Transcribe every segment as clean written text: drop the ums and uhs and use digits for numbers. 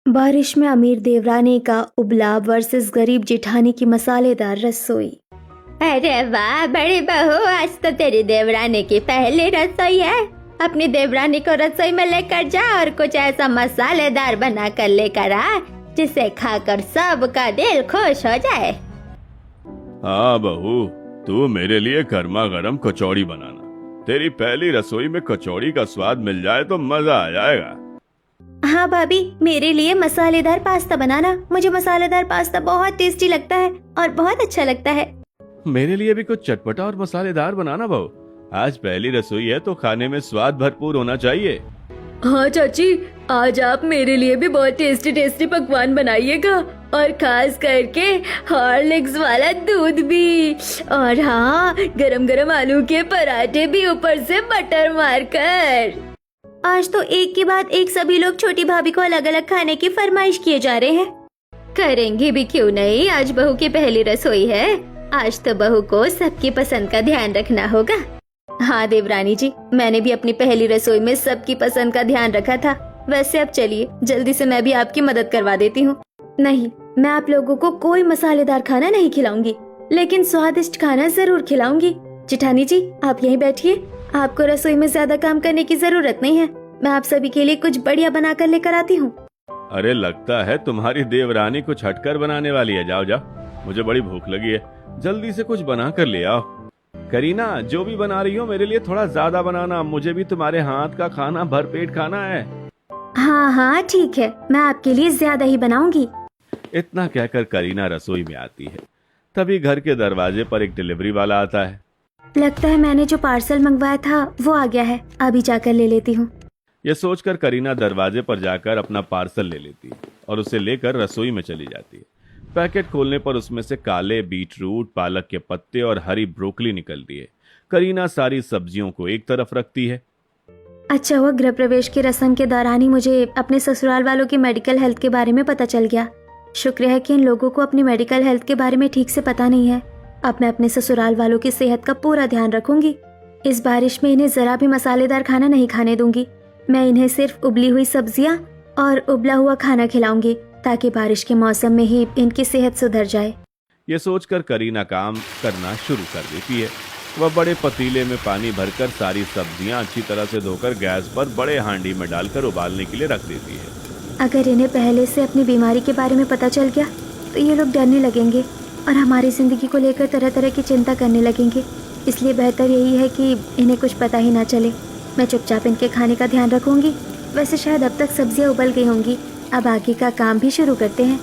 बारिश में अमीर देवरानी का उबला वर्सेस गरीब जेठानी की मसालेदार रसोई। अरे वाह बड़ी बहू, आज तो तेरी देवरानी की पहली रसोई है। अपनी देवरानी को रसोई में लेकर जा और कुछ ऐसा मसालेदार बना कर लेकर आ जिसे खाकर सबका दिल खुश हो जाए। हाँ बहू, तू मेरे लिए गर्मा गर्म कचौड़ी बनाना। तेरी पहली रसोई में कचौड़ी का स्वाद मिल जाए तो मजा आ जाएगा। हाँ भाभी, मेरे लिए मसालेदार पास्ता बनाना। मुझे मसालेदार पास्ता बहुत टेस्टी लगता है और बहुत अच्छा लगता है। मेरे लिए भी कुछ चटपटा और मसालेदार बनाना बहू। आज पहली रसोई है तो खाने में स्वाद भरपूर होना चाहिए। हाँ चाची, आज आप मेरे लिए भी बहुत टेस्टी टेस्टी पकवान बनाइएगा और खास करके हॉर्लिक्स वाला दूध भी। और हाँ, गरम गरम आलू के पराठे भी ऊपर से बटर मारकर। आज तो एक के बाद एक सभी लोग छोटी भाभी को अलग अलग खाने की फरमाइश किए जा रहे हैं। करेंगे भी क्यों नहीं, आज बहू की पहली रसोई है। आज तो बहू को सबकी पसंद का ध्यान रखना होगा। हाँ देवरानी जी, मैंने भी अपनी पहली रसोई में सबकी पसंद का ध्यान रखा था। वैसे अब चलिए, जल्दी से मैं भी आपकी मदद करवा देती हूँ। नहीं, मैं आप लोगों को कोई मसालेदार खाना नहीं खिलाऊंगी, लेकिन स्वादिष्ट खाना जरूर खिलाऊंगी। जेठानी जी, आप यहीं बैठिए। आपको रसोई में ज्यादा काम करने की जरूरत नहीं है। मैं आप सभी के लिए कुछ बढ़िया बना कर लेकर आती हूँ। अरे लगता है तुम्हारी देवरानी कुछ हटकर बनाने वाली है। जाओ जाओ, मुझे बड़ी भूख लगी है। जल्दी से कुछ बना कर ले आओ। करीना, जो भी बना रही हो मेरे लिए थोड़ा ज्यादा बनाना। मुझे भी तुम्हारे हाथ का खाना भरपेट खाना है। हाँ हाँ ठीक है, मैं आपके लिए ज्यादा ही बनाऊंगी। इतना कहकर करीना रसोई में आती है। तभी घर के दरवाजे पर एक डिलीवरी वाला आता है। लगता है मैंने जो पार्सल मंगवाया था वो आ गया है। अभी जाकर ले लेती हूँ। यह सोचकर करीना दरवाजे पर जाकर अपना पार्सल ले लेती है और उसे लेकर रसोई में चली जाती है। पैकेट खोलने पर उसमें से काले बीटरूट, पालक के पत्ते और हरी ब्रोकली निकलती है। करीना सारी सब्जियों को एक तरफ रखती है। अच्छा हुआ गृह प्रवेश की रस्म के दौरान ही मुझे अपने ससुराल वालों की मेडिकल हेल्थ के बारे में पता चल गया। शुक्र है कि इन लोगों को अपनी मेडिकल हेल्थ के बारे में ठीक से पता नहीं है। अब मैं अपने ससुराल वालों की सेहत का पूरा ध्यान रखूंगी। इस बारिश में इन्हें जरा भी मसालेदार खाना नहीं खाने दूंगी। मैं इन्हें सिर्फ उबली हुई सब्जियां और उबला हुआ खाना खिलाऊंगी ताकि बारिश के मौसम में ही इनकी सेहत सुधर जाए। ये सोचकर करीना काम करना शुरू कर देती है। वह बड़े पतीले में पानी भरकर सारी सब्जियां अच्छी तरह से धोकर गैस पर बड़े हांडी में डालकर उबालने के लिए रख देती है। अगर इन्हें पहले से अपनी बीमारी के बारे में पता चल गया तो ये लोग डरने लगेंगे और हमारी जिंदगी को लेकर तरह तरह की चिंता करने लगेंगे। इसलिए बेहतर यही है कि इन्हें कुछ पता ही ना चले। मैं चुपचाप इनके खाने का ध्यान रखूंगी। वैसे शायद अब तक सब्जियां उबल गई होंगी। अब आगे का काम भी शुरू करते हैं।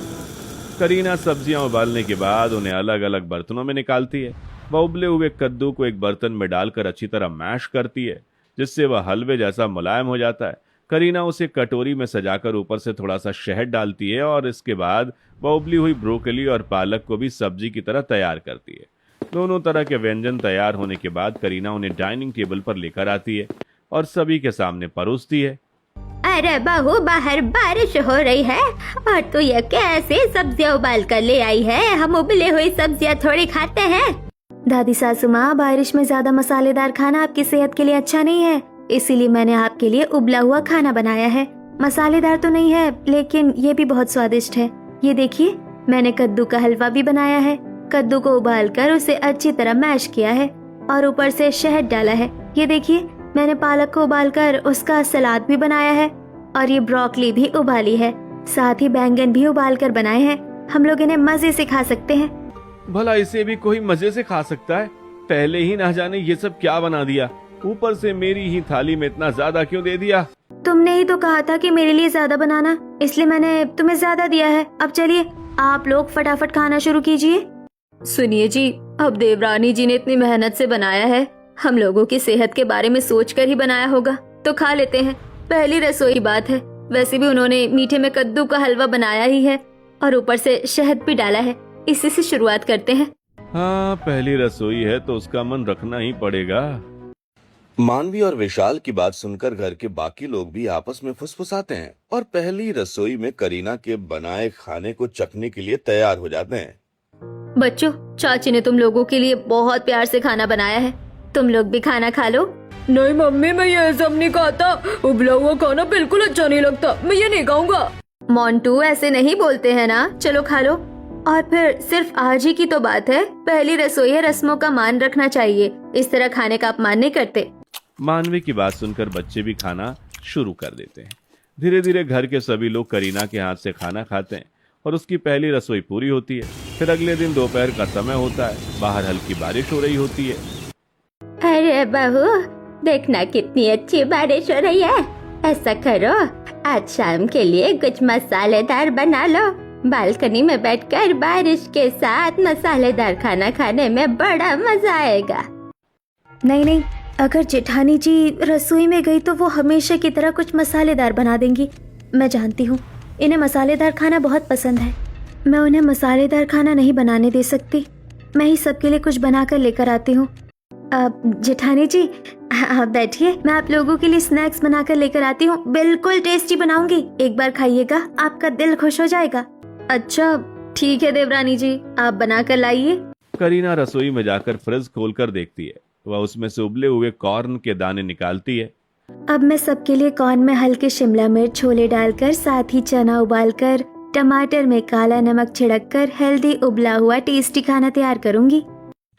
करीना सब्जियां उबालने के बाद उन्हें अलग अलग बर्तनों में निकालती है। वह उबले हुए कद्दू को एक बर्तन में डालकर अच्छी तरह मैश करती है, जिससे वह हलवे जैसा मुलायम हो जाता है। करीना उसे कटोरी में सजाकर ऊपर से थोड़ा सा शहद डालती है और इसके बाद वह उबली हुई ब्रोकली और पालक को भी सब्जी की तरह तैयार करती है। दोनों तरह के व्यंजन तैयार होने के बाद करीना उन्हें डाइनिंग टेबल पर लेकर आती है और सभी के सामने परोसती है। अरे बहू, बाहर बारिश हो रही है और तू ये कैसे सब्जियां उबाल कर ले आई है? हम उबली हुई सब्जियां थोड़ी खाते हैं। दादी सासू माँ, बारिश में ज्यादा मसालेदार खाना आपकी सेहत के लिए अच्छा नहीं है, इसीलिए मैंने आपके लिए उबला हुआ खाना बनाया है। मसालेदार तो नहीं है, लेकिन ये भी बहुत स्वादिष्ट है। ये देखिए, मैंने कद्दू का हलवा भी बनाया है। कद्दू को उबालकर उसे अच्छी तरह मैश किया है और ऊपर से शहद डाला है। ये देखिए, मैंने पालक को उबालकर उसका सलाद भी बनाया है और ये ब्रोकली भी उबाली है। साथ ही बैंगन भी उबालकर बनाए हैं। हम लोग इन्हें मजे से खा सकते हैं। भला इसे भी कोई मजे से खा सकता है? पहले ही ना जाने ये सब क्या बना दिया। ऊपर से मेरी ही थाली में इतना ज्यादा क्यों दे दिया? तुमने ही तो कहा था कि मेरे लिए ज्यादा बनाना, इसलिए मैंने तुम्हें ज्यादा दिया है। अब चलिए, आप लोग फटाफट खाना शुरू कीजिए। सुनिए जी, अब देवरानी जी ने इतनी मेहनत से बनाया है, हम लोगों की सेहत के बारे में सोचकर ही बनाया होगा, तो खा लेते हैं। पहली रसोई बात है। वैसे भी उन्होंने मीठे में कद्दू का हलवा बनाया ही है और ऊपर से शहद भी डाला है। इसी से शुरुआत करते हैं। हाँ, पहली रसोई है तो उसका मन रखना ही पड़ेगा। मानवी और विशाल की बात सुनकर घर के बाकी लोग भी आपस में फुसफुसाते हैं और पहली रसोई में करीना के बनाए खाने को चखने के लिए तैयार हो जाते हैं। बच्चों, चाची ने तुम लोगों के लिए बहुत प्यार से खाना बनाया है। तुम लोग भी खाना खा लो। नहीं मम्मी, मैं ये सब नहीं खाता। उबला हुआ खाना बिल्कुल अच्छा नहीं लगता। मैं ये नहीं खाऊंगा। मोंटू ऐसे नहीं बोलते हैं ना, चलो खा लो। और फिर सिर्फ आज ही की तो बात है, पहली रसोई है, रस्मों का मान रखना चाहिए, इस तरह खाने का अपमान नहीं करते। मानवी की बात सुनकर बच्चे भी खाना शुरू कर देते हैं। धीरे धीरे घर के सभी लोग करीना के हाथ से खाना खाते हैं और उसकी पहली रसोई पूरी होती है। फिर अगले दिन दोपहर का समय होता है, बाहर हल्की बारिश हो रही होती है। अरे बहू, देखना कितनी अच्छी बारिश हो रही है। ऐसा करो, आज शाम के लिए कुछ मसालेदार बना लो। बालकनी में बैठकर बारिश के साथ मसालेदार खाना खाने में बड़ा मजा आएगा। नहीं नहीं, अगर जेठानी जी रसोई में गई तो वो हमेशा की तरह कुछ मसालेदार बना देंगी। मैं जानती हूँ इन्हें मसालेदार खाना बहुत पसंद है। मैं उन्हें मसालेदार खाना नहीं बनाने दे सकती। मैं ही सबके लिए कुछ बनाकर लेकर आती हूँ। जेठानी जी आप बैठिए, मैं आप लोगों के लिए स्नैक्स बनाकर लेकर आती हूँ। बिल्कुल टेस्टी बनाऊंगी, एक बार खाइएगा, आपका दिल खुश हो जाएगा। अच्छा ठीक है देवरानी जी, आप बनाकर लाइए। करीना रसोई में जाकर फ्रिज खोलकर देखती है। वह उसमें से उबले हुए कॉर्न के दाने निकालती है। अब मैं सबके लिए कॉर्न में हल्के शिमला मिर्च, छोले डालकर, साथ ही चना उबालकर, टमाटर में काला नमक छिड़ककर हेल्दी उबला हुआ टेस्टी खाना तैयार करूंगी।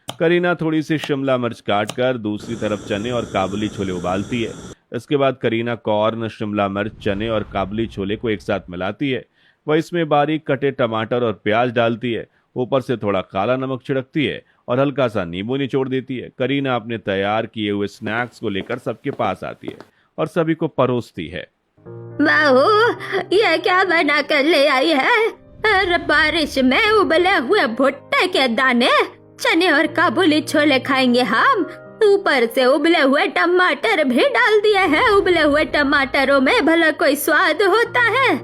करीना थोड़ी सी शिमला मिर्च काटकर दूसरी तरफ चने और काबुली छोले उबालती है। इसके बाद करीना कॉर्न, शिमला मिर्च, चने और काबुली छोले को एक साथ मिलाती है। वह इसमें बारीक कटे टमाटर और प्याज डालती है। ऊपर से थोड़ा काला नमक छिड़कती है और हल्का सा नींबू निचोड़ देती है। करीना अपने तैयार किए हुए स्नैक्स को लेकर सबके पास आती है और सभी को परोसती है। बहू, ये क्या बना कर ले आई है? अरे बारिश में उबले हुए भुट्टे के दाने, चने और काबुली छोले खाएंगे हम। ऊपर से उबले हुए टमाटर भी डाल दिए हैं। उबले हुए टमाटरों में भला कोई स्वाद होता है?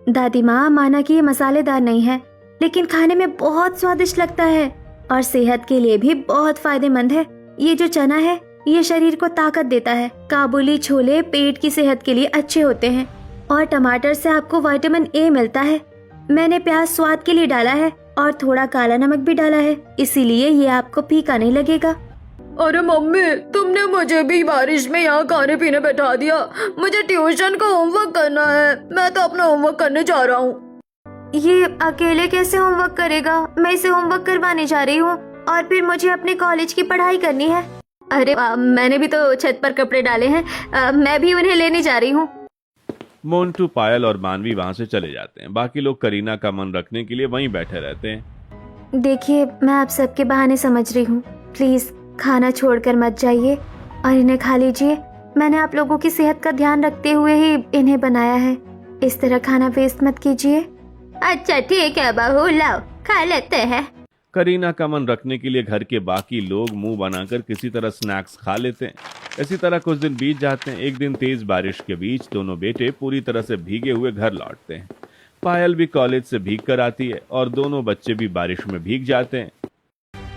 दादी माँ, माना कि ये मसालेदार नहीं है, लेकिन खाने में बहुत स्वादिष्ट लगता है और सेहत के लिए भी बहुत फायदेमंद है। ये जो चना है, ये शरीर को ताकत देता है। काबुली छोले पेट की सेहत के लिए अच्छे होते हैं और टमाटर से आपको विटामिन ए मिलता है। मैंने प्याज स्वाद के लिए डाला है और थोड़ा काला नमक भी डाला है, इसीलिए ये आपको फीका नहीं लगेगा। अरे मम्मी, तुमने मुझे भी बारिश में यहाँ खाने पीने बैठा दिया। मुझे ट्यूशन का होमवर्क करना है, मैं तो अपना होमवर्क करने जा रहा हूँ। ये अकेले कैसे होमवर्क करेगा? मैं इसे होमवर्क करवाने जा रही हूँ और फिर मुझे अपने कॉलेज की पढ़ाई करनी है। अरे मैंने भी तो छत पर कपड़े डाले हैं, मैं भी उन्हें लेने जा रही हूँ। मोंटू, पायल और मानवी वहां से चले जाते हैं। बाकी लोग करीना का मन रखने के लिए वहीं बैठे रहते हैं। देखिए, मैं आप सबके बहाने समझ रही हूँ, प्लीज खाना छोड़कर मत जाइए और इन्हें खा लीजिए। मैंने आप लोगों की सेहत का ध्यान रखते हुए ही इन्हें बनाया है। इस तरह खाना वेस्ट मत कीजिए। अच्छा ठीक है बहू, लाओ खा लेते हैं। करीना का मन रखने के लिए घर के बाकी लोग मुंह बनाकर किसी तरह स्नैक्स खा लेते हैं। इसी तरह कुछ दिन बीत जाते हैं। एक दिन तेज बारिश के बीच दोनों बेटे पूरी तरह से भीगे हुए घर लौटते हैं। पायल भी कॉलेज से भीग कर आती है और दोनों बच्चे भी बारिश में भीग जाते हैं।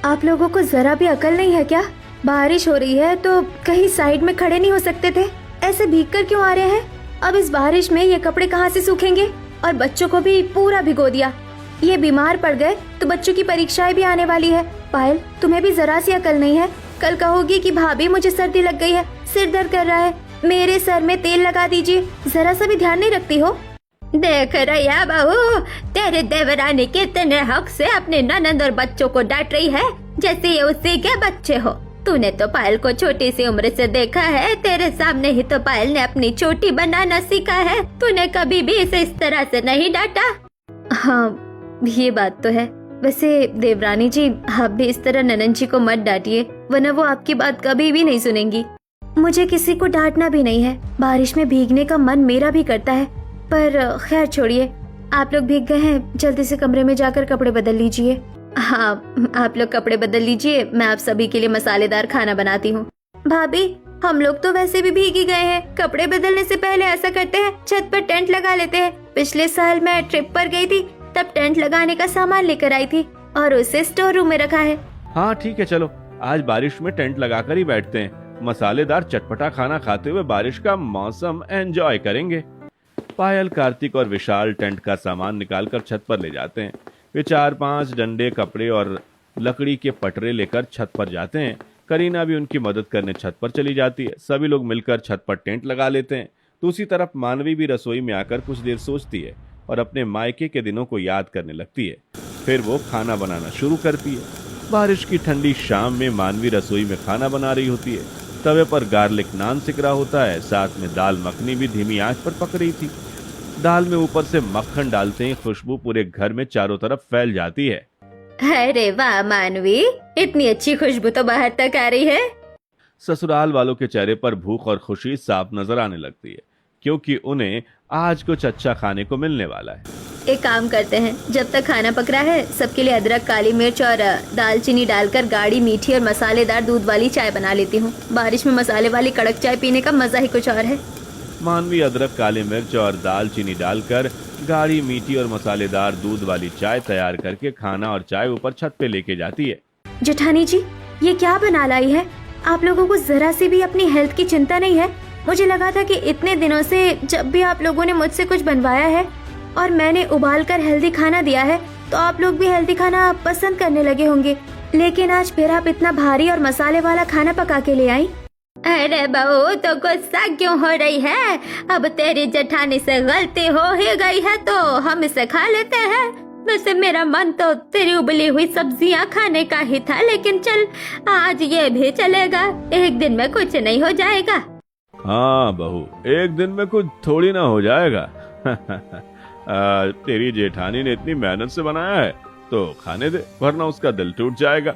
आप लोगों को जरा भी अकल नहीं है क्या? बारिश हो रही है तो कहीं साइड में खड़े नहीं हो सकते थे? ऐसे भीग कर क्यों आ रहे हैं? अब इस बारिश में ये कपड़े कहाँ से सूखेंगे? और बच्चों को भी पूरा भिगो दिया। ये बीमार पड़ गए तो बच्चों की परीक्षाएं भी आने वाली है। पायल, तुम्हें भी जरा सी अकल नहीं है? कल कहोगी कि भाभी मुझे सर्दी लग गई है, सिर दर्द कर रहा है, मेरे सर में तेल लगा दीजिए। जरा सा भी ध्यान नहीं रखती हो। देख रैया बहू, तेरे देवरानी कितने हक से अपने ननद और बच्चों को डांट रही है जैसे ये उसी के बच्चे हो। तूने तो पायल को छोटी सी उम्र से देखा है, तेरे सामने ही तो पायल ने अपनी चोटी बनाना सीखा है। तूने कभी भी इसे इस तरह से नहीं डांटा। हाँ, ये बात तो है। वैसे देवरानी जी, आप भी इस तरह ननन जी को मत डांटिए, वरना वो आपकी बात कभी भी नहीं सुनेंगी। मुझे किसी को डांटना भी नहीं है। बारिश में भीगने का मन मेरा भी करता है, पर खैर छोड़िए। आप लोग भीग गए हैं, जल्दी से कमरे में जाकर कपड़े बदल लीजिए। हाँ, आप लोग कपड़े बदल लीजिए, मैं आप सभी के लिए मसालेदार खाना बनाती हूँ। भाभी, हम लोग तो वैसे भी भीग ही गए हैं। कपड़े बदलने से पहले ऐसा करते हैं, छत पर टेंट लगा लेते हैं। पिछले साल मैं ट्रिप पर गई थी, तब टेंट लगाने का सामान लेकर आई थी और उसे स्टोर रूम में रखा है। हाँ ठीक है, चलो आज बारिश में टेंट लगाकर ही बैठते हैं। मसालेदार चटपटा खाना खाते हुए बारिश का मौसम एंजॉय करेंगे। पायल, कार्तिक और विशाल टेंट का सामान निकालकर छत पर ले जाते हैं। वे 4-5 डंडे, कपड़े और लकड़ी के पटरे लेकर छत पर जाते हैं। करीना भी उनकी मदद करने छत पर चली जाती है। सभी लोग मिलकर छत पर टेंट लगा लेते हैं। दूसरी तरफ मानवी भी रसोई में आकर कुछ देर सोचती है। और अपने मायके के दिनों को याद करने लगती है। फिर वो खाना बनाना शुरू करती है। बारिश की ठंडी शाम में मानवी रसोई में खाना बना रही होती है। तवे पर गार्लिक नान सिक रहा होता है, साथ में दाल मखनी भी धीमी आंच पर पक रही थी। दाल में ऊपर से मक्खन डालते ही खुशबू पूरे घर में चारों तरफ फैल जाती है। अरे वाह मानवी, इतनी अच्छी खुशबू तो बाहर तक आ रही है। ससुराल वालों के चेहरे पर भूख और खुशी साफ नजर आने लगती है, क्योंकि उन्हें आज कुछ अच्छा खाने को मिलने वाला है। एक काम करते हैं, जब तक खाना पक रहा है सबके लिए अदरक, काली मिर्च और दालचीनी डालकर गाढ़ी मीठी और मसालेदार दूध वाली चाय बना लेती हूँ। बारिश में मसाले वाली कड़क चाय पीने का मजा ही कुछ और है। मानवी अदरक, काली मिर्च और दालचीनी डालकर गाढ़ी मीठी और मसालेदार दूध वाली चाय तैयार करके खाना और चाय ऊपर छत पे लेके जाती है। जेठानी जी, ये क्या बना लाई है? आप लोगों को जरा सी भी अपनी हेल्थ की चिंता नहीं है? मुझे लगा था कि इतने दिनों से जब भी आप लोगों ने मुझसे कुछ बनवाया है और मैंने उबाल कर हेल्दी खाना दिया है तो आप लोग भी हेल्दी खाना पसंद करने लगे होंगे, लेकिन आज फिर आप इतना भारी और मसाले वाला खाना पका के ले आई। अरे बहू, तो गुस्सा क्यों हो रही है? अब तेरी जेठानी से गलती हो ही गई है तो हम इसे खा लेते हैं। वैसे मेरा मन तो तेरी उबली हुई सब्जियां खाने का ही था, लेकिन चल आज ये भी चलेगा, एक दिन में कुछ नहीं हो जाएगा। हाँ बहू, एक दिन में कुछ थोड़ी ना हो जाएगा। तेरी जेठानी ने इतनी मेहनत से बनाया है तो खाने दे, वरना उसका दिल टूट जाएगा।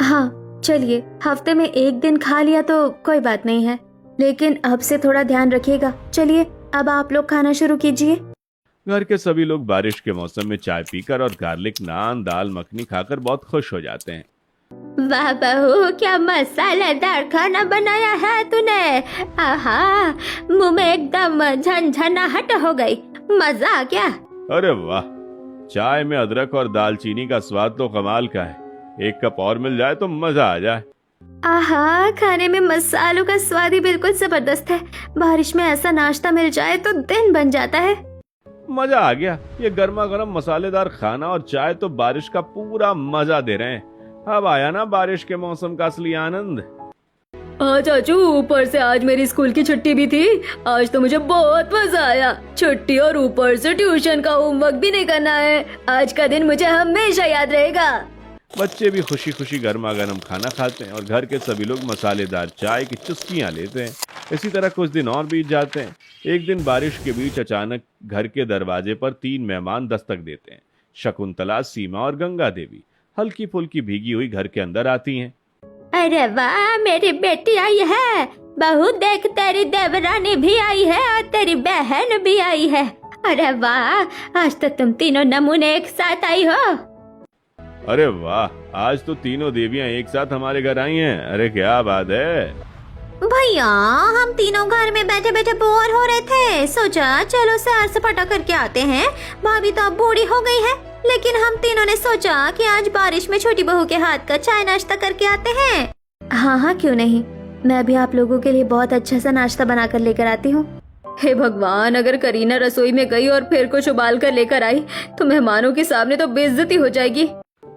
हाँ चलिए, हफ्ते में एक दिन खा लिया तो कोई बात नहीं है, लेकिन अब से थोड़ा ध्यान रखिएगा। चलिए अब आप लोग खाना शुरू कीजिए। घर के सभी लोग बारिश के मौसम में चाय पीकर और गार्लिक नान, दाल मखनी खाकर बहुत खुश हो जाते हैं। वाह बहू, क्या मसालेदार खाना बनाया है तूने। आहा, मुंह में एकदम झनझनाहट हो गई, मजा आ गया। अरे वाह, चाय में अदरक और दालचीनी का स्वाद तो कमाल का है। एक कप और मिल जाए तो मजा आ जाए। आहा, खाने में मसालों का स्वाद ही बिल्कुल जबरदस्त है। बारिश में ऐसा नाश्ता मिल जाए तो दिन बन जाता है। मजा आ गया। ये गर्मा गर्म मसालेदार खाना और चाय तो बारिश का पूरा मजा दे रहे हैं। अब आया ना बारिश के मौसम का असली आनंद। हाँ चाचू, ऊपर से आज मेरी स्कूल की छुट्टी भी थी। आज तो मुझे बहुत मजा आया। छुट्टी और ऊपर से ट्यूशन का होमवर्क भी नहीं करना है। आज का दिन मुझे हमेशा याद रहेगा। बच्चे भी खुशी खुशी गर्मा गर्म खाना खाते हैं और घर के सभी लोग मसालेदार चाय की चुस्कियां लेते हैं। इसी तरह कुछ दिन और बीत जाते हैं। एक दिन बारिश के बीच अचानक घर के दरवाजे पर 3 मेहमान दस्तक देते हैं। शकुंतला, सीमा और गंगा देवी हल्की फुल्की भीगी हुई घर के अंदर आती हैं। अरे वाह, मेरी बेटी आई है। बहू देख, तेरी देवरानी भी आई है और तेरी बहन भी आई है। अरे वाह, आज तो तुम तीनों नमूने एक साथ आई हो। अरे वाह, आज तो तीनों देवियां एक साथ हमारे घर आई हैं। अरे क्या बात है। भैया, हम तीनों घर में बैठे बैठे बोर हो रहे थे, सोचा चलो सैर सपाटा करके आते हैं। भाभी तो अब बूढ़ी हो गई है, लेकिन हम तीनों ने सोचा कि आज बारिश में छोटी बहू के हाथ का चाय नाश्ता करके आते हैं। हाँ हाँ, क्यों नहीं। मैं भी आप लोगों के लिए बहुत अच्छा सा नाश्ता बना कर लेकर आती हूँ। हे भगवान, अगर करीना रसोई में गई और फिर कुछ उबाल कर लेकर आई तो मेहमानों के सामने तो बेइज्जती हो जाएगी।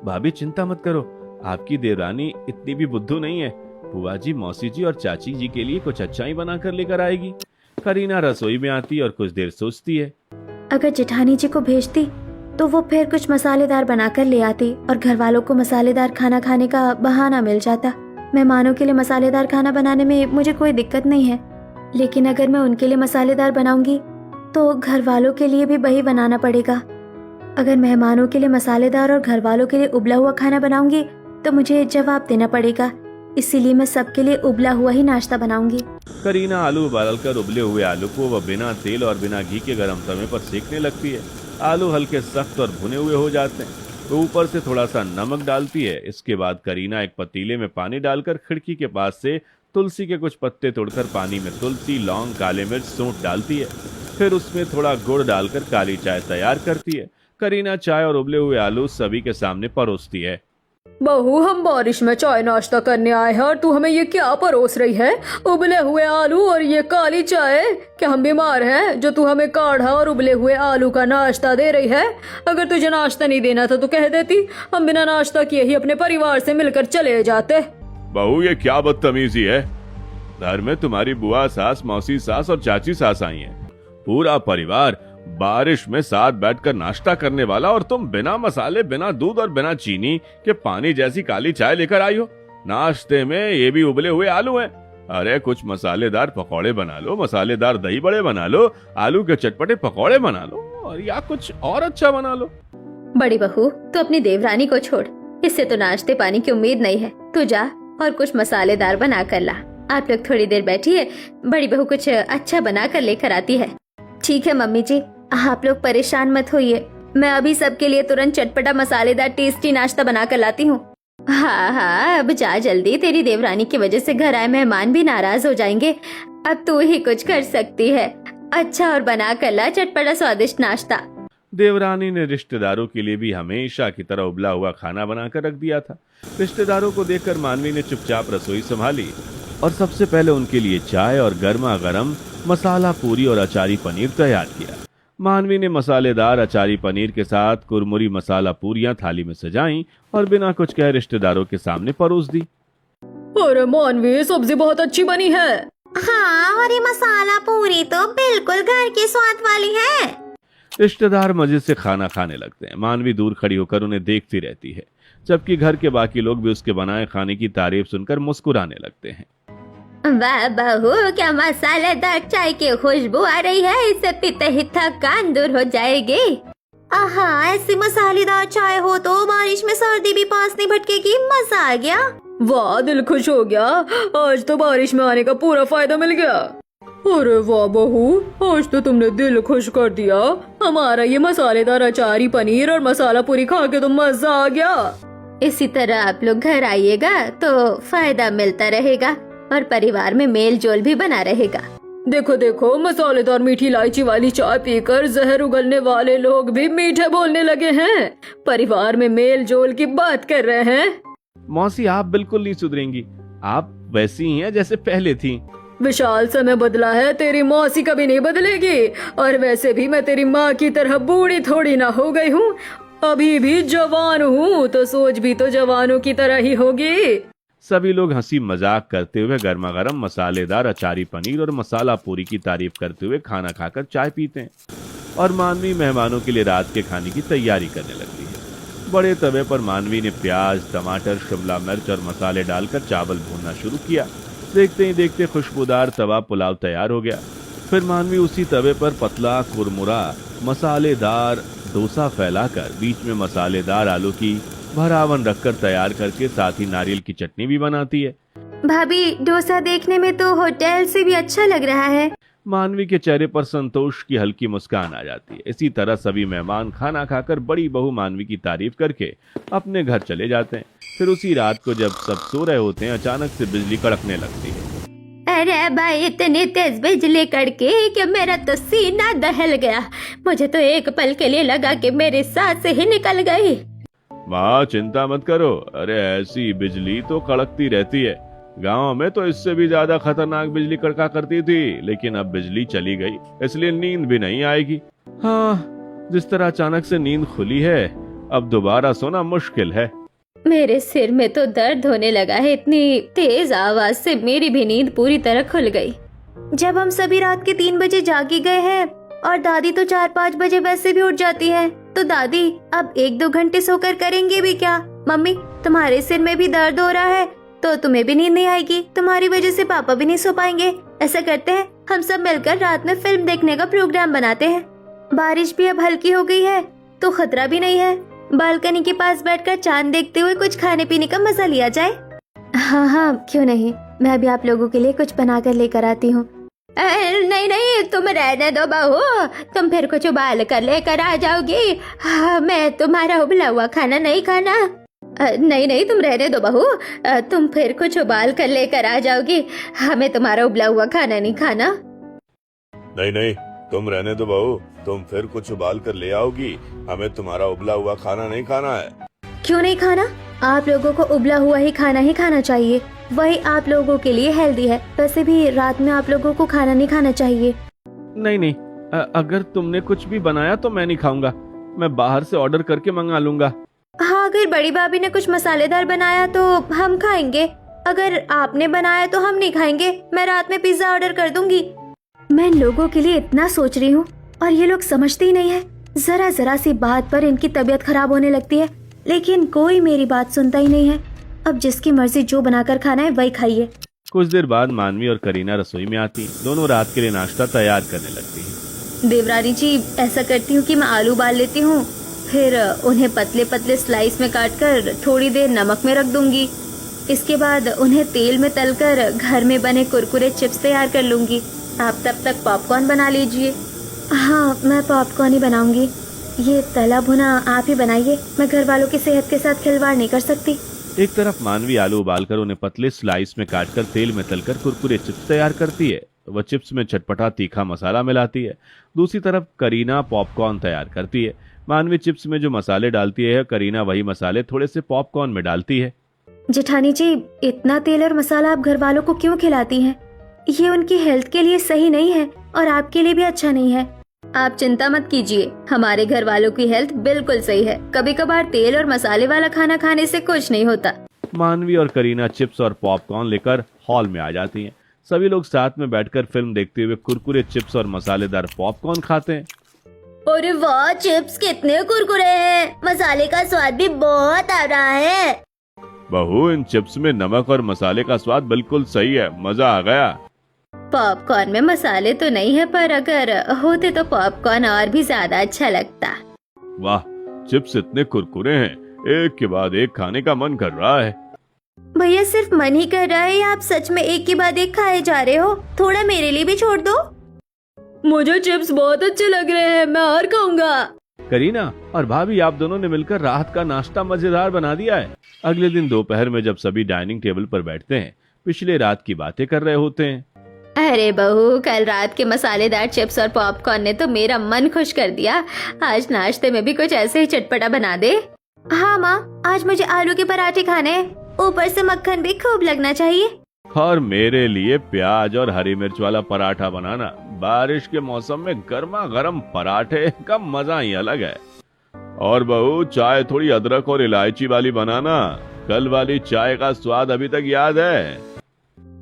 भाभी चिंता मत करो, आपकी देवरानी इतनी भी बुद्धू नहीं है। बुआ जी, मौसी जी और चाची जी के लिए कुछ अच्छा ही बना कर लेकर आएगी। करीना रसोई में आती और कुछ देर सोचती है। अगर जेठानी जी को भेजती तो वो फिर कुछ मसालेदार बनाकर ले आती और घर वालों को मसालेदार खाना खाने का बहाना मिल जाता। मेहमानों के लिए मसालेदार खाना बनाने में मुझे कोई दिक्कत नहीं है, लेकिन अगर मैं उनके लिए मसालेदार बनाऊंगी तो घर वालों के लिए भी वही बनाना पड़ेगा। अगर मेहमानों के लिए मसालेदार और घर वालों के लिए उबला हुआ खाना बनाऊंगी तो मुझे जवाब देना पड़ेगा, इसीलिए मैं सबके लिए उबला हुआ ही नाश्ता बनाऊंगी। करीना आलू उबालकर उबले हुए आलू को वह बिना तेल और बिना घी के गरम तवे पर सेकने लगती है। आलू हल्के सख्त और भुने हुए हो जाते हैं। वो ऊपर से थोड़ा सा नमक डालती है। इसके बाद करीना एक पतीले में पानी डालकर खिड़की के पास से तुलसी के कुछ पत्ते तोड़कर पानी में तुलसी, लौंग, काले मिर्च, सूंठ डालती है। फिर उसमें थोड़ा गुड़ डालकर काली चाय तैयार करती है। करीना चाय और उबले हुए आलू सभी के सामने परोसती है। बहू, हम बारिश में चाय नाश्ता करने आए हैं और तू हमें ये क्या परोस रही है? उबले हुए आलू और ये काली चाय? क्या हम बीमार हैं जो तू हमें काढ़ा और उबले हुए आलू का नाश्ता दे रही है? अगर तुझे नाश्ता नहीं देना था तो कह देती, हम बिना नाश्ता किए ही अपने परिवार से मिलकर चले जाते। बहू, ये क्या बदतमीजी है। घर में तुम्हारी बुआ सास, मौसी सास और चाची सास आई हैं। पूरा परिवार बारिश में साथ बैठकर नाश्ता करने वाला, और तुम बिना मसाले, बिना दूध और बिना चीनी के पानी जैसी काली चाय लेकर आई हो। नाश्ते में ये भी उबले हुए आलू हैं। अरे कुछ मसालेदार पकौड़े बना लो, मसालेदार दही बड़े बना लो, आलू के चटपटे पकौड़े बना लो, और या कुछ और अच्छा बना लो। बड़ी बहू, तू अपनी देवरानी को छोड़, इससे तो नाश्ते पानी की उम्मीद नहीं है। तू जा और कुछ मसालेदार बना कर ला। आप लोग थोड़ी देर बैठिए, बड़ी बहू कुछ अच्छा बना कर लेकर आती है। ठीक है मम्मी जी, आप लोग परेशान मत होइए, मैं अभी सबके लिए तुरंत चटपटा मसालेदार टेस्टी नाश्ता बना कर लाती हूँ। हाँ हाँ, अब जा जल्दी, तेरी देवरानी की वजह से घर आए मेहमान भी नाराज हो जाएंगे। अब तू ही कुछ कर सकती है। अच्छा और बना कर ला चटपटा स्वादिष्ट नाश्ता। देवरानी ने रिश्तेदारों के लिए भी हमेशा की तरह उबला हुआ खाना बनाकर रख दिया था। रिश्तेदारों को देखकर मानवी ने चुपचाप रसोई संभाली और सबसे पहले उनके लिए चाय और गर्मा गर्म मसाला पूरी और अचारी पनीर तैयार किया। मानवी ने मसालेदार अचारी पनीर के साथ कुरमुरी मसाला पूरियां थाली में सजाईं और बिना कुछ कहे रिश्तेदारों के सामने परोस दी। अरे मानवी, सब्जी बहुत अच्छी बनी है। हाँ, और ये मसाला पूरी तो बिल्कुल घर के स्वाद वाली है। रिश्तेदार मजे से खाना खाने लगते हैं। मानवी दूर खड़ी होकर उन्हें देखती रहती है, जबकि घर के बाकी लोग भी उसके बनाए खाने की तारीफ सुनकर मुस्कुराने लगते हैं। वाह बहू, क्या मसालेदार चाय की खुशबू आ रही है। इसे पीते ही थकान दूर हो जाएगी। हाँ, ऐसी मसालेदार चाय हो तो बारिश में सर्दी भी पास नहीं भटकेगी। मजा आ गया। वाह, दिल खुश हो गया। आज तो बारिश में आने का पूरा फायदा मिल गया। अरे वाह बहू, आज तो तुमने दिल खुश कर दिया। हमारा ये मसालेदार अचारी पनीर और मसाला पूरी खा के तो मजा आ गया। इसी तरह आप लोग घर आइएगा तो फायदा मिलता रहेगा और परिवार में मेल जोल भी बना रहेगा। देखो देखो, मसालेदार मीठी इलायची वाली चाय पीकर जहर उगलने वाले लोग भी मीठे बोलने लगे हैं। परिवार में मेल जोल की बात कर रहे हैं। मौसी, आप बिल्कुल नहीं सुधरेंगी। आप वैसी ही हैं जैसे पहले थी। विशाल, समय बदला है, तेरी मौसी कभी नहीं बदलेगी। और वैसे भी मैं तेरी माँ की तरह बूढ़ी थोड़ी ना हो गई हूँ, अभी भी जवान हूँ, तो सोच भी तो जवानों की तरह ही होगी। सभी लोग हंसी मजाक करते हुए गर्मा गर्म मसालेदार अचारी पनीर और मसाला पूरी की तारीफ करते हुए खाना खाकर चाय पीते हैं और मानवी मेहमानों के लिए रात के खाने की तैयारी करने लगती है। बड़े तवे पर मानवी ने प्याज, टमाटर, शिमला मिर्च और मसाले डालकर चावल भूनना शुरू किया। देखते ही देखते खुशबूदार तवा पुलाव तैयार हो गया। फिर मानवी उसी तवे पर पतला कुरमुरा मसालेदार डोसा फैलाकर बीच में मसालेदार आलू की भरावन रखकर तैयार करके साथ ही नारियल की चटनी भी बनाती है। भाभी, डोसा देखने में तो होटल से भी अच्छा लग रहा है। मानवी के चेहरे पर संतोष की हल्की मुस्कान आ जाती है। इसी तरह सभी मेहमान खाना खाकर बड़ी बहू मानवी की तारीफ करके अपने घर चले जाते हैं। फिर उसी रात को जब सब सो रहे होते हैं, अचानक से बिजली कड़कने लगती है। अरे भाई, इतनी तेज बिजली कड़की कि मेरा तो सीना दहल गया। मुझे तो एक पल के लिए लगा कि मेरी सांस ही निकल गई। माँ, चिंता मत करो। अरे ऐसी बिजली तो कड़कती रहती है। गांव में तो इससे भी ज्यादा खतरनाक बिजली कड़का करती थी, लेकिन अब बिजली चली गई, इसलिए नींद भी नहीं आएगी। हाँ, जिस तरह अचानक से नींद खुली है, अब दोबारा सोना मुश्किल है। मेरे सिर में तो दर्द होने लगा है। इतनी तेज आवाज से मेरी भी नींद पूरी तरह खुल गई। जब हम सभी रात के 3 बजे जागी गए हैं और दादी तो 4-5 बजे वैसे भी उठ जाती है, तो दादी अब 1-2 घंटे सोकर करेंगे भी क्या? मम्मी, तुम्हारे सिर में भी दर्द हो रहा है तो तुम्हें भी नींद नहीं आएगी। तुम्हारी वजह से पापा भी नहीं सो पाएंगे। ऐसा करते हैं, हम सब मिलकर रात में फिल्म देखने का प्रोग्राम बनाते हैं। बारिश भी अब हल्की हो गई है तो खतरा भी नहीं है। बालकनी के पास बैठकर चांद देखते हुए कुछ खाने पीने का मजा लिया जाए। हाँ हाँ, क्यों नहीं। मैं भी आप लोगों के लिए कुछ बना कर लेकर आती हूँ। नहीं नहीं, तुम रहने दो बहू, तुम फिर कुछ उबाल कर लेकर आ जाओगी। हाँ, मैं तुम्हारा उबला हुआ खाना नहीं खाना। नहीं नहीं, तुम रहने दो बहू, तुम फिर कुछ उबाल कर लेकर आ जाओगी। हमें तुम्हारा उबला हुआ खाना नहीं खाना। नहीं नहीं, तुम रहने दो बहू, तुम फिर कुछ उबाल कर ले आओगी। हमें तुम्हारा उबला हुआ खाना नहीं खाना है। क्यों नहीं खाना? आप लोगों को उबला हुआ ही खाना चाहिए। वही आप लोगों के लिए हेल्दी है। वैसे भी रात में आप लोगों को खाना नहीं खाना चाहिए। नहीं नहीं, अगर तुमने कुछ भी बनाया तो मैं नहीं खाऊंगा। मैं बाहर से ऑर्डर करके मंगा लूंगा। हाँ, अगर बड़ी भाभी ने कुछ मसालेदार बनाया तो हम खाएंगे। अगर आपने बनाया तो हम नहीं खाएंगे। मैं रात में पिज्जा ऑर्डर कर दूंगी। मैं इन लोगों के लिए इतना सोच रही हूँ और ये लोग समझते ही नहीं है। जरा जरा सी बात पर इनकी तबीयत खराब होने लगती है, लेकिन कोई मेरी बात सुनता ही नहीं है। अब जिसकी मर्जी जो बनाकर खाना है वही खाइए। कुछ देर बाद मानवी और करीना रसोई में आती। दोनों रात के लिए नाश्ता तैयार करने लगती हैं। देवरानी जी, ऐसा करती हूँ कि मैं आलू उबाल लेती हूँ, फिर उन्हें पतले पतले स्लाइस में काटकर थोड़ी देर नमक में रख दूंगी। इसके बाद उन्हें तेल में तलकर घर में बने कुरकुरे चिप्स तैयार कर लूंगी। आप तब तक पॉपकॉर्न बना लीजिए। हाँ, मैं पॉपकॉर्न ही बनाऊंगी। ये तला भुना आप ही बनाइए, मैं घर वालों की सेहत के साथ खिलवाड़ नहीं कर सकती। एक तरफ मानवी आलू उबालकर उन्हें पतले स्लाइस में काटकर तेल में तलकर कुरकुरे चिप्स तैयार करती है। वह चिप्स में चटपटा तीखा मसाला मिलाती है। दूसरी तरफ करीना पॉपकॉर्न तैयार करती है। मानवी चिप्स में जो मसाले डालती है, करीना वही मसाले थोड़े से पॉपकॉर्न में डालती है। जेठानी जी, इतना तेल और मसाला आप घर वालों को क्यों खिलाती हैं? ये उनकी हेल्थ के लिए सही नहीं है और आपके लिए भी अच्छा नहीं है। आप चिंता मत कीजिए, हमारे घर वालों की हेल्थ बिल्कुल सही है। कभी कभार तेल और मसाले वाला खाना खाने से कुछ नहीं होता। मानवी और करीना चिप्स और पॉपकॉर्न लेकर हॉल में आ जाती हैं। सभी लोग साथ में बैठकर फिल्म देखते हुए कुरकुरे चिप्स और मसालेदार पॉपकॉर्न खाते हैं। अरे वाह, चिप्स कितने कुरकुरे हैं, मसाले का स्वाद भी बहुत आ रहा है। बहू, इन चिप्स में नमक और मसाले का स्वाद बिल्कुल सही है, मजा आ गया। पॉपकॉर्न में मसाले तो नहीं है, पर अगर होते तो पॉपकॉर्न और भी ज्यादा अच्छा लगता। वाह, चिप्स इतने कुरकुरे हैं, एक के बाद एक खाने का मन कर रहा है। भैया, सिर्फ मन ही कर रहा है या आप सच में एक के बाद एक खाए जा रहे हो? थोड़ा मेरे लिए भी छोड़ दो। मुझे चिप्स बहुत अच्छे लग रहे हैं, मैं और खाऊंगा। करीना और भाभी, आप दोनों ने मिलकर रात का नाश्ता मजेदार बना दिया है। अगले दिन दोपहर में जब सभी डाइनिंग टेबल पर बैठते हैं, पिछले रात की बातें कर रहे होते हैं। अरे बहू, कल रात के मसालेदार चिप्स और पॉपकॉर्न ने तो मेरा मन खुश कर दिया। आज नाश्ते में भी कुछ ऐसे ही चटपटा बना दे। हाँ माँ, आज मुझे आलू के पराठे खाने हैं, ऊपर से मक्खन भी खूब लगना चाहिए। और मेरे लिए प्याज और हरी मिर्च वाला पराठा बनाना। बारिश के मौसम में गर्मा गर्म पराठे का मजा ही अलग है। और बहू, चाय थोड़ी अदरक और इलायची वाली बनाना। कल वाली चाय का स्वाद अभी तक याद है।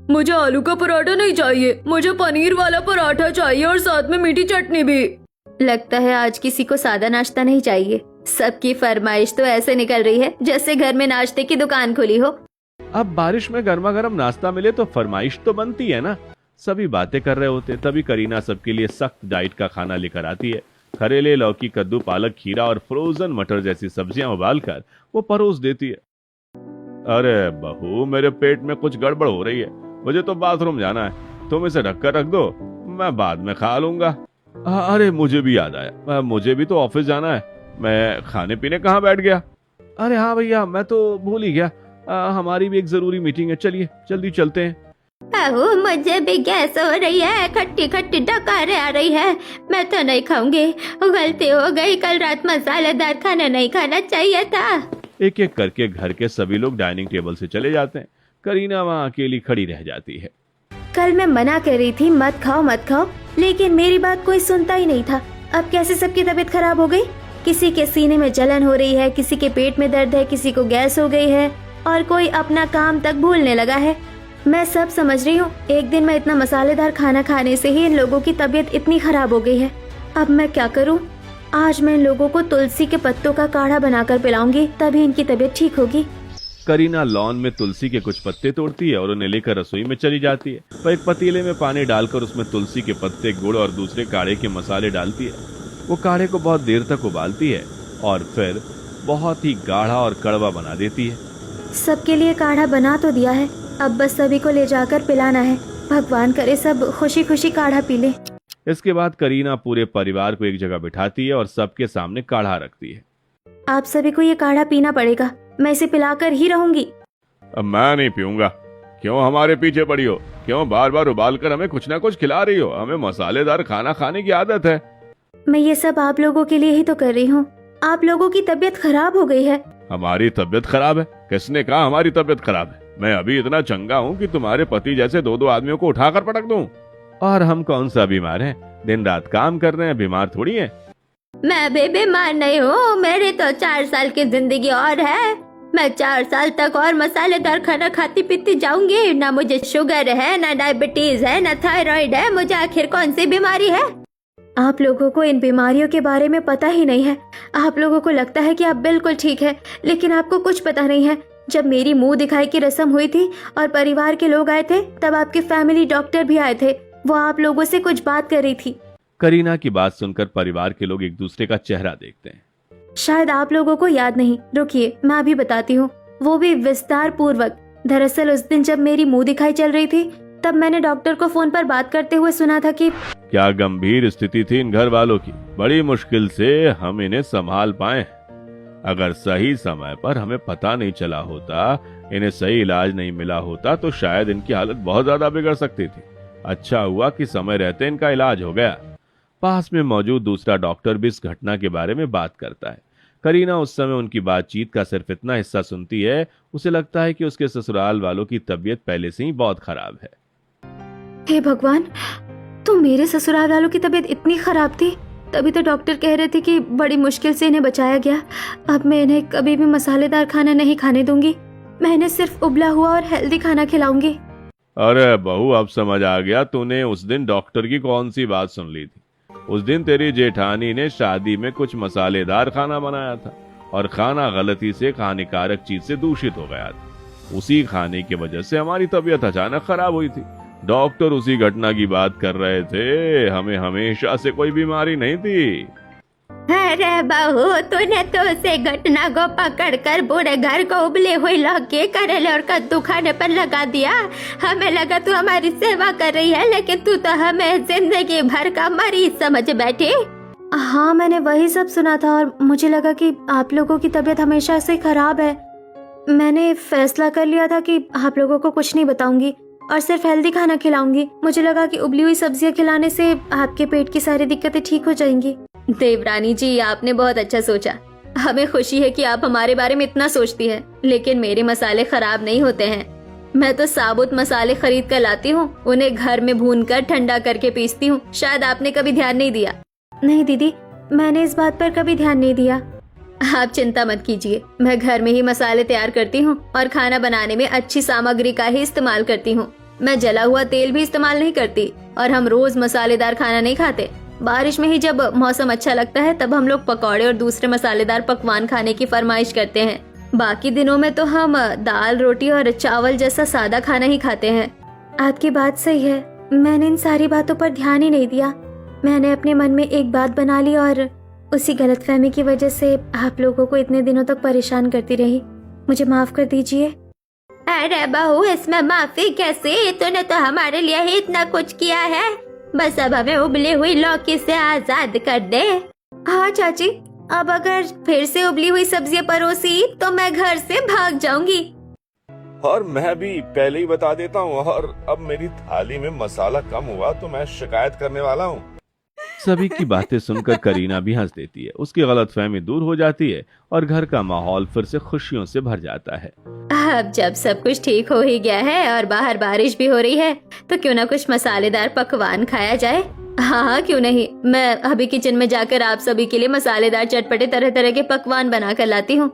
मुझे आलू का पराठा नहीं चाहिए, मुझे पनीर वाला पराठा चाहिए और साथ में मीठी चटनी भी। लगता है आज किसी को सादा नाश्ता नहीं चाहिए। सबकी फरमाइश तो ऐसे निकल रही है जैसे घर में नाश्ते की दुकान खुली हो। अब बारिश में गर्मा गर्म नाश्ता मिले तो फरमाइश तो बनती है ना। सभी बातें कर रहे होते, तभी करीना सबके लिए सख्त डाइट का खाना लेकर आती है। करेले, लौकी, कद्दू, पालक, खीरा और फ्रोजन मटर जैसी सब्जियां उबालकर वो परोस देती है। अरे बहू, मेरे पेट में कुछ गड़बड़ हो रही है, मुझे तो बाथरूम जाना है। तुम इसे ढककर रख दो, मैं बाद में खा लूंगा। अरे मुझे भी याद आया, मुझे भी तो ऑफिस जाना है। मैं खाने पीने कहाँ बैठ गया? अरे हाँ भैया, मैं तो भूल ही गया। हमारी भी एक जरूरी मीटिंग है, चलिए जल्दी चलते हैं। बहू, मुझे भी गैस हो रही है, खट्टी खट्टी डकारें आ रही है। मैं तो नहीं खाऊंगी, गलती हो गई, कल रात मसालेदार खाना नहीं खाना चाहिए था। एक एक करके घर के सभी लोग डाइनिंग टेबल से चले जाते हैं। करीना वहाँ अकेली खड़ी रह जाती है। कल मैं मना कर रही थी मत खाओ, लेकिन मेरी बात कोई सुनता ही नहीं था। अब कैसे सबकी तबीयत खराब हो गई। किसी के सीने में जलन हो रही है, किसी के पेट में दर्द है, किसी को गैस हो गई है और कोई अपना काम तक भूलने लगा है। मैं सब समझ रही हूँ। एक दिन मैं इतना मसालेदार खाना खाने से ही इन लोगों की तबीयत इतनी खराब हो गई है। अब मैं क्या करूँ? आज मैं इन लोगों को तुलसी के पत्तों का काढ़ा बनाकर पिलाऊंगी, तभी इनकी तबीयत ठीक होगी। करीना लॉन में तुलसी के कुछ पत्ते तोड़ती है और उन्हें लेकर रसोई में चली जाती है। वह एक पतीले में पानी डालकर उसमें तुलसी के पत्ते, गुड़ और दूसरे काढ़े के मसाले डालती है। वो काढ़े को बहुत देर तक उबालती है और फिर बहुत ही गाढ़ा और कड़वा बना देती है। सबके लिए काढ़ा बना तो दिया है, अब बस सभी को ले जाकर पिलाना है। भगवान करे सब खुशी खुशी काढ़ा पी ले। इसके बाद करीना पूरे परिवार को एक जगह बिठाती है और सबके सामने काढ़ा रखती है। आप सभी को ये काढ़ा पीना पड़ेगा, मैं इसे पिलाकर ही रहूंगी। अब मैं नहीं पीऊंगा। क्यों हमारे पीछे पड़ी हो? क्यों बार बार उबाल कर हमें कुछ ना कुछ खिला रही हो? हमें मसालेदार खाना खाने की आदत है। मैं ये सब आप लोगों के लिए ही तो कर रही हूँ। आप लोगों की तबीयत खराब हो गई है। हमारी तबीयत खराब है? किसने कहा हमारी तबीयत खराब है? मैं अभी इतना चंगा हूँ कि तुम्हारे पति जैसे दो आदमियों को उठाकर पटक दूं। और हम कौन सा बीमार हैं? दिन रात काम कर रहे हैं, बीमार थोड़ी हैं। मैं भी बीमार नहीं हूँ, मेरी तो 4 साल की जिंदगी और है। मैं 4 साल तक और मसालेदार खाना खाती पीती जाऊंगी। ना मुझे शुगर है, ना डायबिटीज है, ना थायराइड है। मुझे आखिर कौन सी बीमारी है? आप लोगों को इन बीमारियों के बारे में पता ही नहीं है। आप लोगों को लगता है कि आप बिल्कुल ठीक है, लेकिन आपको कुछ पता नहीं है। जब मेरी मुंह दिखाई की रस्म हुई थी और परिवार के लोग आए थे, तब आपके फैमिली डॉक्टर भी आए थे। वो आप लोगों से कुछ बात कर रही थी। करीना की बात सुनकर परिवार के लोग एक दूसरे का चेहरा देखते हैं। शायद आप लोगों को याद नहीं, रुकिए मैं अभी बताती हूँ, वो भी विस्तार पूर्वक। दरअसल उस दिन जब मेरी मुंह दिखाई चल रही थी, तब मैंने डॉक्टर को फोन पर बात करते हुए सुना था कि क्या गंभीर स्थिति थी इन घर वालों की। बड़ी मुश्किल से हम इन्हें संभाल पाए। अगर सही समय पर हमें पता नहीं चला होता, इन्हें सही इलाज नहीं मिला होता, तो शायद इनकी हालत बहुत ज्यादा बिगड़ सकती थी। अच्छा हुआ कि समय रहते इनका इलाज हो गया। पास में मौजूद दूसरा डॉक्टर भी इस घटना के बारे में बात करता है। करीना उस समय उनकी बातचीत का सिर्फ इतना हिस्सा सुनती है। उसे लगता है कि उसके ससुराल वालों की तबीयत पहले से ही बहुत खराब है। हे भगवान, तो मेरे ससुराल वालों की तबीयत इतनी खराब थी? तभी तो डॉक्टर कह रहे थे कि बड़ी मुश्किल से इन्हें बचाया गया। अब मैं इन्हें कभी भी मसालेदार खाना नहीं खाने दूंगी। मैं इन्हें सिर्फ उबला हुआ और हेल्दी खाना खिलाऊंगी। अरे बहू, अब समझ आ गया तूने उस दिन डॉक्टर की कौन सी बात सुन ली थी। उस दिन तेरी जेठानी ने शादी में कुछ मसालेदार खाना बनाया था और खाना गलती से हानिकारक चीज से दूषित हो गया था। उसी खाने की वजह से हमारी तबीयत अचानक खराब हुई थी। डॉक्टर उसी घटना की बात कर रहे थे। हमें हमेशा से कोई बीमारी नहीं थी। अरे बहू, तूने तो उसे घटना को पकड़कर पूरे घर को उबले हुए लौकी, करेले और कद्दू खाने पर लगा दिया। हमें लगा तू हमारी सेवा कर रही है, लेकिन तू तो हमें जिंदगी भर का मरीज समझ बैठी। हाँ, मैंने वही सब सुना था और मुझे लगा कि आप लोगों की तबीयत हमेशा से खराब है। मैंने फैसला कर लिया था कि आप लोगों को कुछ नहीं बताऊंगी और सिर्फ हेल्दी खाना खिलाऊंगी। मुझे लगा कि उबली हुई सब्जियां खिलाने से आपके पेट की सारी दिक्कतें ठीक हो जाएंगी। देवरानी जी, आपने बहुत अच्छा सोचा। हमें खुशी है कि आप हमारे बारे में इतना सोचती हैं, लेकिन मेरे मसाले खराब नहीं होते हैं। मैं तो साबुत मसाले खरीद कर लाती हूँ, उन्हें घर में भूनकर ठंडा करके पीसती हूँ। शायद आपने कभी ध्यान नहीं दिया। नहीं दीदी, मैंने इस बात पर कभी ध्यान नहीं दिया। आप चिंता मत कीजिए, मैं घर में ही मसाले तैयार करती हूँ और खाना बनाने में अच्छी सामग्री का ही इस्तेमाल करती हूँ। मैं जला हुआ तेल भी इस्तेमाल नहीं करती और हम रोज मसालेदार खाना नहीं खाते। बारिश में ही जब मौसम अच्छा लगता है, तब हम लोग पकौड़े और दूसरे मसालेदार पकवान खाने की फरमाइश करते हैं। बाकी दिनों में तो हम दाल, रोटी और चावल जैसा सादा खाना ही खाते हैं। आपकी बात सही है, मैंने इन सारी बातों पर ध्यान ही नहीं दिया। मैंने अपने मन में एक बात बना ली और उसी गलतफहमी की वजह से आप लोगों को इतने दिनों तक परेशान करती रही। मुझे माफ कर दीजिए। अरे बहू, इसमें माफी कैसे? तूने तो हमारे लिए ही इतना कुछ किया है। बस अब हमें उबली हुई लौकी से आजाद कर दे। हाँ चाची, अब अगर फिर से उबली हुई सब्जियां परोसी तो मैं घर से भाग जाऊंगी। और मैं भी पहले ही बता देता हूँ, और अब मेरी थाली में मसाला कम हुआ तो मैं शिकायत करने वाला हूँ। सभी की बातें सुनकर करीना भी हंस देती है। उसकी गलतफहमी दूर हो जाती है और घर का माहौल फिर से खुशियों से भर जाता है। अब जब सब कुछ ठीक हो ही गया है और बाहर बारिश भी हो रही है, तो क्यों ना कुछ मसालेदार पकवान खाया जाए। हाँ, क्यों नहीं। मैं अभी किचन में जाकर आप सभी के लिए मसालेदार चटपटे तरह तरह के पकवान बना कर लाती हूँ।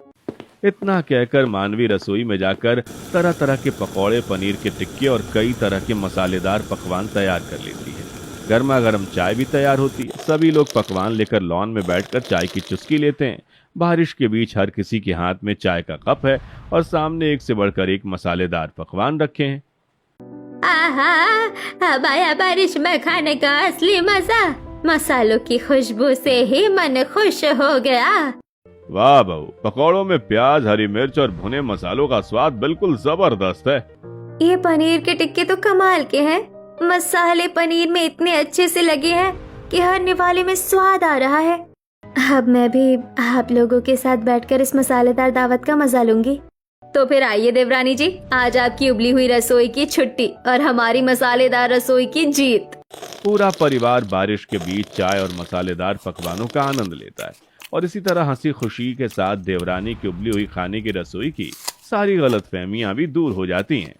इतना कहकर मानवी रसोई में जाकर तरह तरह के पकौड़े, पनीर के टिक्के और कई तरह के मसालेदार पकवान तैयार कर लेती है। गर्मा गर्म चाय भी तैयार होती है। सभी लोग पकवान लेकर लॉन में बैठकर चाय की चुस्की लेते हैं। बारिश के बीच हर किसी के हाथ में चाय का कप है और सामने एक से बढ़कर एक मसालेदार पकवान रखे हैं। आहा, अब आया बारिश में खाने का असली मजा। मसालों की खुशबू से ही मन खुश हो गया। वाह बहू, पकौड़ों में प्याज, हरी मिर्च और भुने मसालों का स्वाद बिल्कुल जबरदस्त है। ये पनीर के टिक्के तो कमाल के हैं। मसाले पनीर में इतने अच्छे से लगे हैं कि हर निवाले में स्वाद आ रहा है। अब मैं भी आप लोगों के साथ बैठकर इस मसालेदार दावत का मजा लूंगी। तो फिर आइए देवरानी जी, आज आपकी उबली हुई रसोई की छुट्टी और हमारी मसालेदार रसोई की जीत। पूरा परिवार बारिश के बीच चाय और मसालेदार पकवानों का आनंद लेता है और इसी तरह हंसी खुशी के साथ देवरानी की उबली हुई खाने की रसोई की सारी गलतफहमियां भी दूर हो जाती हैं।